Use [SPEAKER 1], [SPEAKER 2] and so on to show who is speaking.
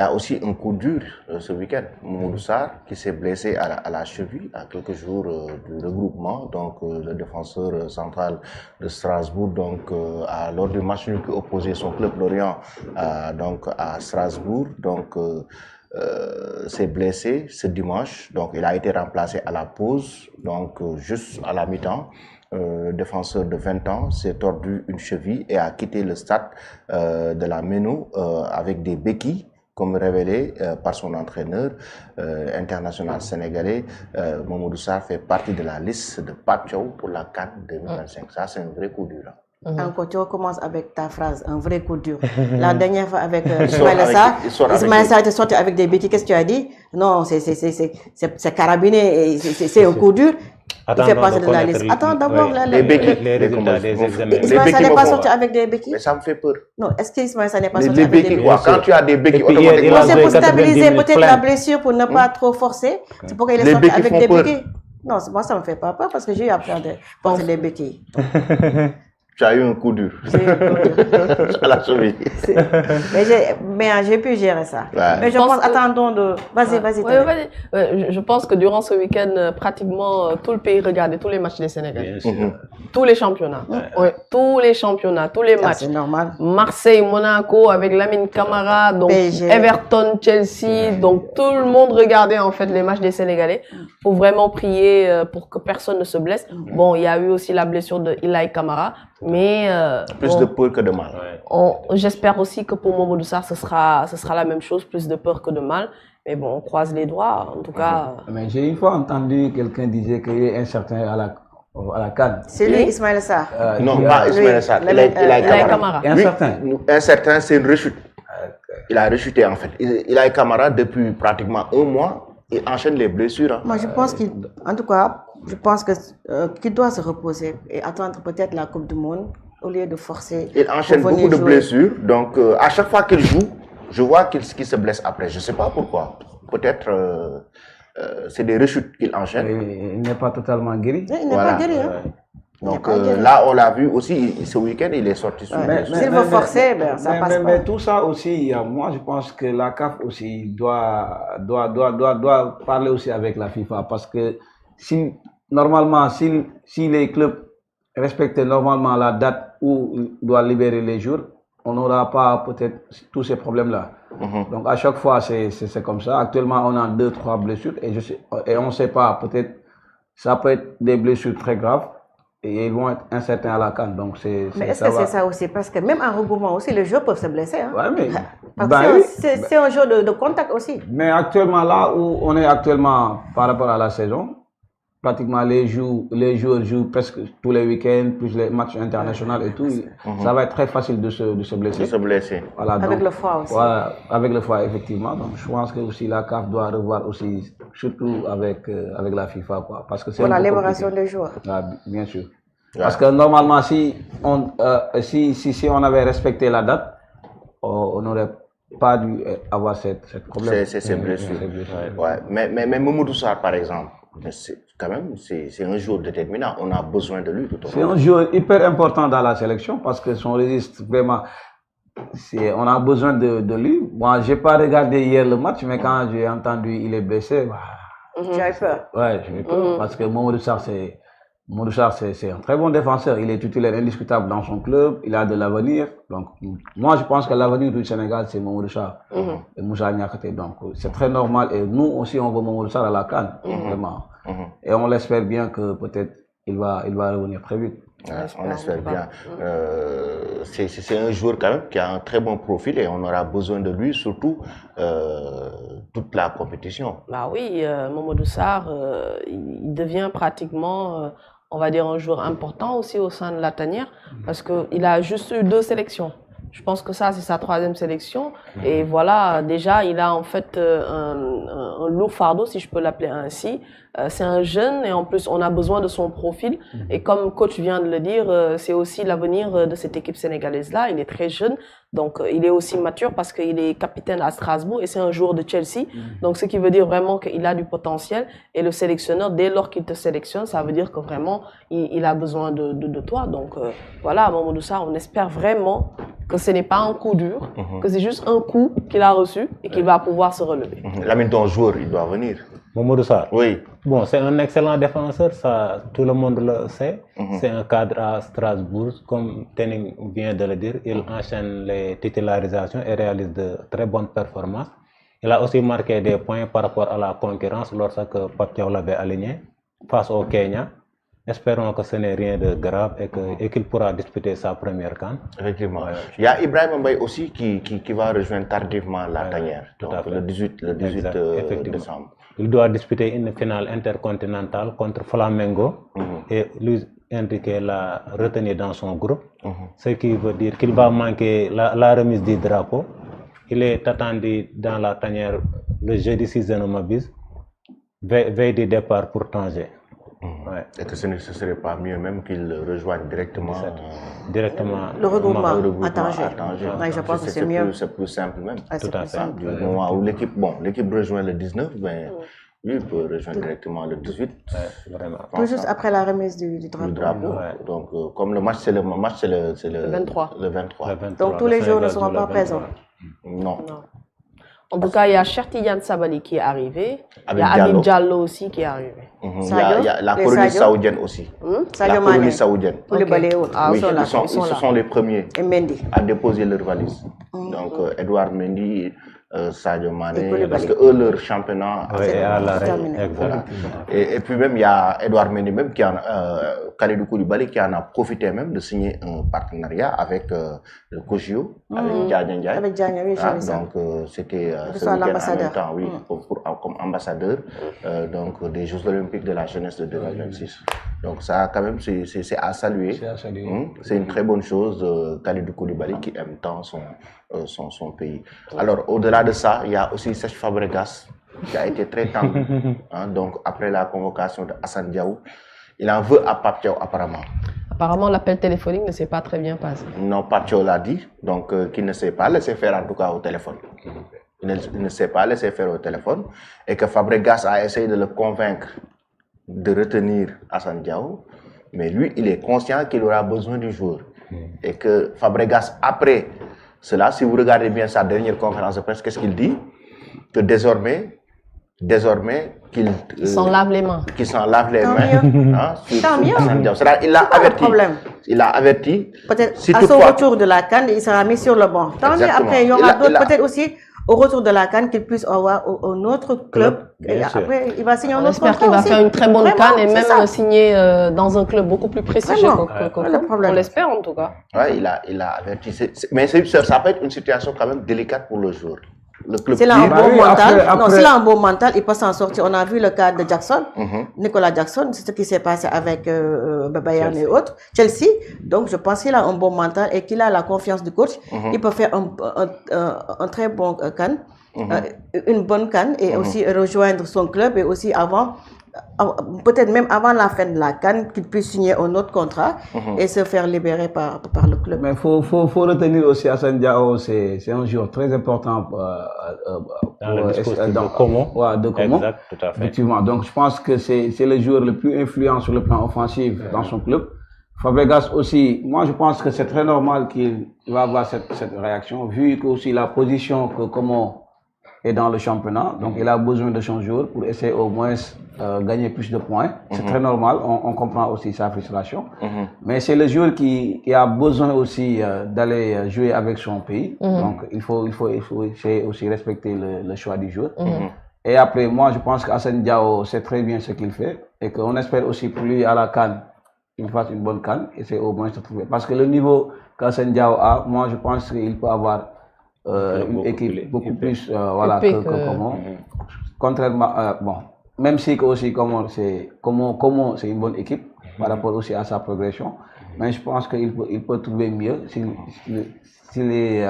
[SPEAKER 1] Il y a aussi un coup dur ce week-end. Mamadou Sarr qui s'est blessé à la cheville à quelques jours du regroupement. Donc le défenseur central de Strasbourg, donc lors du match nul qui opposait son club Lorient donc à Strasbourg, donc s'est blessé ce dimanche. Donc il a été remplacé à la pause, donc juste à la mi-temps. Défenseur de 20 ans s'est tordu une cheville et a quitté le stade de la Méno avec des béquilles, comme révélé par son entraîneur international sénégalais. Mamadou Sarr fait partie de la liste de Pape Thiaw pour la CAN 2025. Ça, c'est un vrai coup dur.
[SPEAKER 2] Encore, tu recommences avec ta phrase, un vrai coup dur. La dernière fois avec Ismaël Sarr était sorti avec des béquilles. Qu'est-ce que tu as dit? Non, c'est carabiné, c'est un coup dur. Il fait partie de la liste. Attends d'abord
[SPEAKER 1] les béquilles.
[SPEAKER 3] Les résultats des examens.
[SPEAKER 2] Ismaël Sarr n'est pas sorti avec des béquilles.
[SPEAKER 1] Mais ça me fait peur.
[SPEAKER 2] Non, est-ce que Ismaël Sarr n'est pas sorti avec des béquilles?
[SPEAKER 1] Quand tu as des béquilles, automatiquement.
[SPEAKER 2] C'est pour stabiliser peut-être la blessure, pour ne pas trop forcer. C'est pourquoi il est sorti avec des béquilles. Non, moi ça me fait pas peur parce que j'ai eu à porter des béquilles.
[SPEAKER 1] Tu as eu un coup dur. À la cheville.
[SPEAKER 2] Mais j'ai pu gérer ça.
[SPEAKER 1] Ouais.
[SPEAKER 2] Mais je pense, attendons de... Vas-y.
[SPEAKER 4] Je pense que durant ce week-end, pratiquement tout le pays regardait tous les matchs des Sénégalais. Tous les championnats. Tous les championnats, tous les matchs.
[SPEAKER 2] C'est normal.
[SPEAKER 4] Marseille, Monaco, avec Lamine Camara, donc
[SPEAKER 2] PSG.
[SPEAKER 4] Everton, Chelsea. Donc tout le monde regardait en fait les matchs des Sénégalais pour vraiment prier pour que personne ne se blesse. Bon, il y a eu aussi la blessure de Ilaï Camara. Mais
[SPEAKER 1] plus de peur que de mal.
[SPEAKER 4] J'espère aussi que pour Mamadou Sarr, ce sera la même chose, plus de peur que de mal. Mais bon, on croise les doigts, en tout cas.
[SPEAKER 3] Mais j'ai une fois entendu quelqu'un dire qu'il est incertain à la CAN.
[SPEAKER 2] C'est lui, Ismaël Sarr.
[SPEAKER 1] Non, pas Ismaël Sarr. Ilaï Camara.
[SPEAKER 3] Incertain.
[SPEAKER 1] Incertain, c'est une rechute. Il a rechuté en fait. Ilaï Camara, depuis pratiquement un mois, il enchaîne les blessures.
[SPEAKER 2] Moi, je pense qu'il doit se reposer et attendre peut-être la Coupe du Monde au lieu de forcer.
[SPEAKER 1] Il enchaîne beaucoup de blessures. Donc, à chaque fois qu'il joue, je vois qu'il se blesse après. Je ne sais pas pourquoi. Peut-être c'est des rechutes qu'il enchaîne.
[SPEAKER 3] Il n'est pas totalement guéri.
[SPEAKER 2] Il n'est pas guéri.
[SPEAKER 1] Donc là, on l'a vu aussi, ce week-end, il est sorti sur
[SPEAKER 2] s'il veut forcer, ça passe pas.
[SPEAKER 3] Mais tout ça aussi, moi je pense que la CAF aussi doit parler aussi avec la FIFA parce que normalement, si les clubs respectaient normalement la date où ils doivent libérer les jours, on n'aura pas peut-être tous ces problèmes-là. Donc à chaque fois, c'est comme ça. Actuellement, on a 2-3 blessures et on ne sait pas, peut-être ça peut être des blessures très graves. Et ils vont être incertains à la CAN. Donc
[SPEAKER 2] mais est-ce que c'est ça aussi? Parce que même en regroupement aussi, les joueurs peuvent se blesser. Hein?
[SPEAKER 3] Ouais,
[SPEAKER 2] mais c'est un jeu de contact aussi.
[SPEAKER 3] Mais actuellement, là où on est actuellement par rapport à la saison, pratiquement les joueurs jouent presque tous les week-ends, plus les matchs internationaux et tout. Ça va être très facile de se blesser. Voilà,
[SPEAKER 2] avec le froid aussi.
[SPEAKER 3] Voilà, avec le froid, effectivement. Donc je pense que aussi la CAF doit revoir aussi, surtout avec la FIFA. Quoi, parce que c'est
[SPEAKER 2] pour la libération des joueurs.
[SPEAKER 3] Ah, bien sûr. Parce que normalement, si on avait respecté la date, on n'aurait pas dû avoir cette problème.
[SPEAKER 1] C'est blessure. Ouais. Mais Mamadou Sarr, par exemple, c'est un joueur déterminant. On a besoin de lui tout au long.
[SPEAKER 3] C'est un joueur hyper important dans la sélection parce que son registre, vraiment, on a besoin de lui. Moi, j'ai pas regardé hier le match, mais quand j'ai entendu il est blessé,
[SPEAKER 2] tu as peur.
[SPEAKER 3] Ouais, j'ai eu peur parce que Mamadou Sarr, c'est un très bon défenseur. Il est titulaire indiscutable dans son club. Il a de l'avenir. Donc, moi, je pense que l'avenir du Sénégal, c'est Mamadou Sarr et Moussa Niakhaté. Donc, c'est très normal. Et nous aussi, on veut Mamadou Sarr à la CAN, vraiment. Et on l'espère bien que peut-être il va revenir très vite.
[SPEAKER 1] On espère bien. C'est un joueur quand même qui a un très bon profil et on aura besoin de lui, surtout toute la compétition.
[SPEAKER 4] Bah oui, Mamadou Sarr, il devient pratiquement, on va dire, un joueur important aussi au sein de la tanière parce qu'il a juste eu 2 sélections. Je pense que ça, c'est sa 3e sélection. Et voilà, déjà, il a en fait un lourd fardeau, si je peux l'appeler ainsi. C'est un jeune et en plus, on a besoin de son profil. Et comme coach vient de le dire, c'est aussi l'avenir de cette équipe sénégalaise-là. Il est très jeune, donc il est aussi mature parce qu'il est capitaine à Strasbourg et c'est un joueur de Chelsea. Donc, ce qui veut dire vraiment qu'il a du potentiel. Et le sélectionneur, dès lors qu'il te sélectionne, ça veut dire que vraiment, il a besoin de toi. Donc, voilà, Mamadou Sarr, on espère vraiment que ce n'est pas un coup dur, que c'est juste un coup qu'il a reçu et qu'il va pouvoir se relever.
[SPEAKER 1] Lamine, ton joueur, il doit venir.
[SPEAKER 5] Mamadou Sarr.
[SPEAKER 1] Oui.
[SPEAKER 5] Bon, c'est un excellent défenseur, ça, tout le monde le sait. C'est un cadre à Strasbourg, comme Tening vient de le dire. Il enchaîne les titularisations et réalise de très bonnes performances. Il a aussi marqué des points par rapport à la concurrence lorsque Pape Thiaw l'avait aligné face au Kenya. Espérons que ce n'est rien de grave et qu'il pourra disputer sa première CAN.
[SPEAKER 1] Effectivement. Il y a Ibrahim Mbaye aussi qui va rejoindre tardivement la tanière, donc le 18 décembre.
[SPEAKER 5] Il doit disputer une finale intercontinentale contre Flamengo et Luis Enrique l'a retenu dans son groupe, ce qui veut dire qu'il va manquer la remise du drapeau. Il est attendu dans la tanière le jeudi 6 novembre, veille du départ pour Tanger.
[SPEAKER 1] Ouais. Et que ce ne serait pas mieux même qu'il rejoigne directement
[SPEAKER 2] le regroupement à Tanger.
[SPEAKER 1] Ouais, je pense que c'est mieux. C'est plus simple même.
[SPEAKER 5] Tout à fait.
[SPEAKER 1] Du moment où l'équipe rejoint le 19, ben, lui il peut rejoindre directement le 18.
[SPEAKER 5] Vraiment.
[SPEAKER 2] Tout juste après la remise du drapeau.
[SPEAKER 1] Donc, comme le match, c'est le
[SPEAKER 4] 23.
[SPEAKER 1] Le 23.
[SPEAKER 2] Donc tous les jours ne seront pas présents.
[SPEAKER 1] Non.
[SPEAKER 4] En tout cas, il y a Chertidiane Sabali qui est arrivé. Il y a Habib Diallo aussi qui est arrivé.
[SPEAKER 1] Il y a la colonie saoudienne aussi. La colonie saoudienne. Oui, ce sont les premiers à déposer leur valise. Donc, Edouard Mendy, Sadio Mané, parce que eux, leur championnat
[SPEAKER 5] est terminé.
[SPEAKER 1] Voilà. Et puis même, il y a Edouard Mendy même Kalidou Koulibaly qui en a profité même de signer un partenariat avec le Kogio, avec Diagne Ndiaye.
[SPEAKER 2] Avec Diagne, oui,
[SPEAKER 1] donc, c'était en même temps, oui, comme ambassadeur des Jeux Olympiques de la jeunesse de 2026. Donc ça, quand même, c'est à saluer. C'est une très bonne chose, Kalidou Koulibaly qui aime tant son pays. Alors, au-delà de ça, il y a aussi Serge Fabregas qui a été très tendu. Donc, après la convocation de Hassan Diaw, il en veut à Pape Thiaw apparemment.
[SPEAKER 4] Apparemment, l'appel téléphonique ne s'est pas très bien passé.
[SPEAKER 1] Non, Pape Thiaw l'a dit, donc qu'il ne s'est pas laissé faire en tout cas au téléphone. Il ne s'est pas laissé faire au téléphone et que Fabregas a essayé de le convaincre de retenir Hassan Diaw, mais lui, il est conscient qu'il aura besoin du joueur. Et que Fabregas, après cela, si vous regardez bien sa dernière conférence de presse, qu'est-ce qu'il dit? Que désormais qu'il
[SPEAKER 4] s'en lave les mains.
[SPEAKER 1] Qu'il s'en lave les mains.
[SPEAKER 2] Tant mieux.
[SPEAKER 1] Il a averti.
[SPEAKER 2] Peut-être à son retour de la CAN, il sera mis sur le banc. Tant mieux. Après, il y aura d'autres, peut-être aussi au retour de la CAN, qu'il puisse avoir un autre club. Et après, il va signer un autre contrat.
[SPEAKER 4] J'espère qu'il va faire une très bonne CAN et même signer dans un club beaucoup plus prestigieux. On l'espère en tout cas.
[SPEAKER 1] Oui, il a averti. Mais ça peut être une situation quand même délicate pour le joueur.
[SPEAKER 2] S'il a un bon mental, s'il a un bon mental, il peut s'en sortir. On a vu le cas de Jackson, Nicolas Jackson, c'est ce qui s'est passé avec Bayern et autres, Chelsea. Donc je pense qu'il a un bon mental et qu'il a la confiance du coach. Il peut faire un très bon CAN, une bonne CAN et aussi rejoindre son club et aussi peut-être même avant la fin de la CAN, qu'il puisse signer un autre contrat et se faire libérer par le club.
[SPEAKER 3] Mais il faut retenir aussi Hassan Diaw, c'est un joueur très important
[SPEAKER 5] dans le dispositif de Como.
[SPEAKER 3] Exact, tout à fait. Effectivement. Donc je pense que c'est le joueur le plus influent sur le plan offensif dans son club. Fabregas aussi, moi je pense que c'est très normal qu'il va avoir cette réaction, vu que aussi la position que Como est dans le championnat, donc il a besoin de son joueur pour essayer au moins gagner plus de points. C'est très normal, on comprend aussi sa frustration. Mais c'est le joueur qui a besoin aussi d'aller jouer avec son pays. Donc il faut aussi respecter le choix du joueur. Et après, moi je pense qu'Hassane Diaw sait très bien ce qu'il fait et qu'on espère aussi pour lui à la CAN qu'il fasse une bonne CAN et c'est au moins se trouver. Parce que le niveau qu'Hassane Diaw a, moi je pense qu'il peut avoir une équipe beaucoup plus que comment. Contrairement même si aussi comment c'est une bonne équipe par rapport aussi à sa progression, mais je pense qu'il peut trouver mieux s'il est